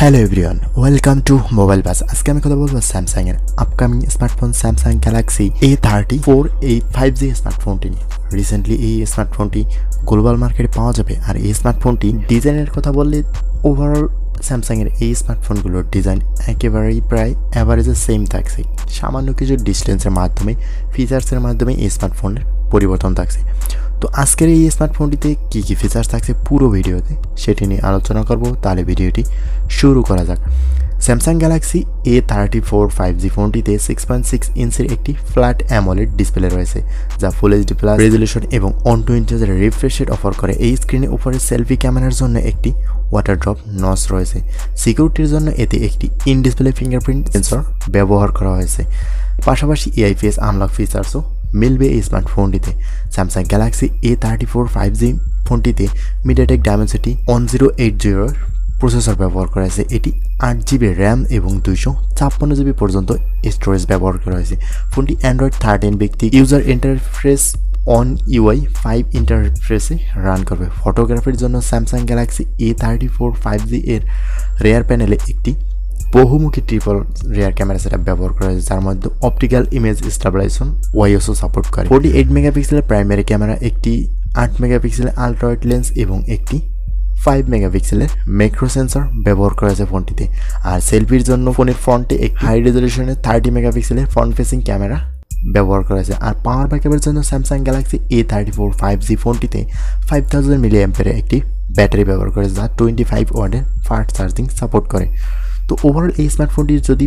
Hello everyone, welcome to mobile bus. আজকে আমি কথা বলবো স্যামসাং এর upcoming smartphone Samsung Galaxy A34 এই 5G স্মার্টফোনটি নিয়ে। রিসেন্টলি এই স্মার্টফোনটি গ্লোবাল মার্কেটে পাওয়া যাবে। আর এই স্মার্টফোনটি ডিজাইনের কথা বললে ওভারঅল স্যামসাংয়ের এই স্মার্টফোনগুলোর ডিজাইন একেবারেই প্রায় অ্যাভারেজে সেম থাকছে। সামান্য কিছু ডিস্টেন্সের মাধ্যমে, ফিচার্সের মাধ্যমে এই স্মার্টফোনের পরিবর্তন থাকছে। তো আজকের এই স্মার্টফোনটিতে কী কী ফিচার্স থাকছে পুরো ভিডিওতে সেটি নিয়ে আলোচনা করব। তাহলে ভিডিওটি শুরু করা যাক। স্যামসাং গ্যালাক্সি A34 5G ফোনটিতে 6.6 ইঞ্চের একটি ফ্ল্যাট অ্যামোলেড ডিসপ্লে রয়েছে, যা ফুল এইচডি প্লাস রেজলিউশন এবং 120 হার্জ রিফ্রেশ রেট অফার করে। এই স্ক্রিনে উপরে সেলফি ক্যামেরার জন্য একটি ওয়াটার ড্রপ নচ রয়েছে। সিকিউরিটির জন্য এতে একটি ইন ডিসপ্লে ফিঙ্গারপ্রিন্ট সেন্সর ব্যবহার করা হয়েছে। পাশাপাশি এআই ফেস আনলক ফিচার্সও মিলবে এই স্মার্টফোনটিতে। স্যামসাং গ্যালাক্সি A34 5G ফোনটিতে মিডিয়াটেক ডায়মেনসিটি 1080 প্রসেসর ব্যবহার করা হয়েছে। এটি 8GB র্যাম এবং 256GB পর্যন্ত স্টোরেজ ব্যবহার করা হয়েছে। ফোনটি অ্যান্ড্রয়েড 13 ভিত্তিক ইউজার ইন্টারফেস অন UI 5 ইন্টারফেসে রান করবে। ফটোগ্রাফির জন্য স্যামসাং গ্যালাক্সি A34 5G এর রেয়ার প্যানেলে একটি বহুমুখী ট্রিপল রেয়ার ক্যামেরা সেটআপ ব্যবহার করা হয়েছে, যার মধ্যে অপটিক্যাল ইমেজ স্টেবিলাইজেশন ওয়াইএসও সাপোর্ট করে। 48 মেগাপিক্সেলের প্রাইমারি ক্যামেরা, একটি 8 মেগাপিক্সেলের আলট্রা ওয়াইড লেন্স এবং একটি 5 মেগাপিক্সেলের ম্যাক্রো সেন্সর ব্যবহার করা হয়েছে ফোনটিতে। আর সেলফির জন্য ফোনের ফ্রন্টে একটি হাই রেজলিউশনের 30 মেগাপিক্সেলের ফ্রন্ট ফেসিং ক্যামেরা ব্যবহার করা হয়েছে। আর পাওয়ার ব্যাকআপের জন্য স্যামসাং গ্যালাক্সি A34 5G ফোনটিতে 5000 mAh একটি ব্যাটারি ব্যবহার করে, যা 25 ওয়াটের ফাস্ট চার্জিং সাপোর্ট করে। তো ওভারঅল এই স্মার্টফোনটির যদি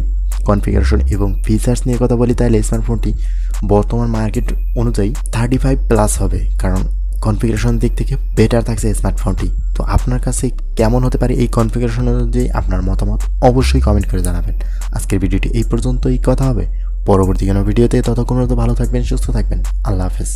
কনফিগারেশন এবং ফিচার্স নিয়ে কথা বলি, তাহলে এই স্মার্টফোনটি বর্তমান মার্কেট অনুযায়ী 35+ হবে, কারণ কনফিগারেশন দিক থেকে বেটার থাকছে এই স্মার্টফোনটি। তো আপনার কাছে কেমন হতে পারে এই কনফিগারেশন অনুযায়ী আপনার মতামত অবশ্যই কমেন্ট করে জানাবেন। আজকের ভিডিওটি এই পর্যন্তই কথা হবে পরবর্তী কোনো ভিডিওতে। ততক্ষণ ভালো থাকবেন, সুস্থ থাকবেন। আল্লাহ হাফেজ।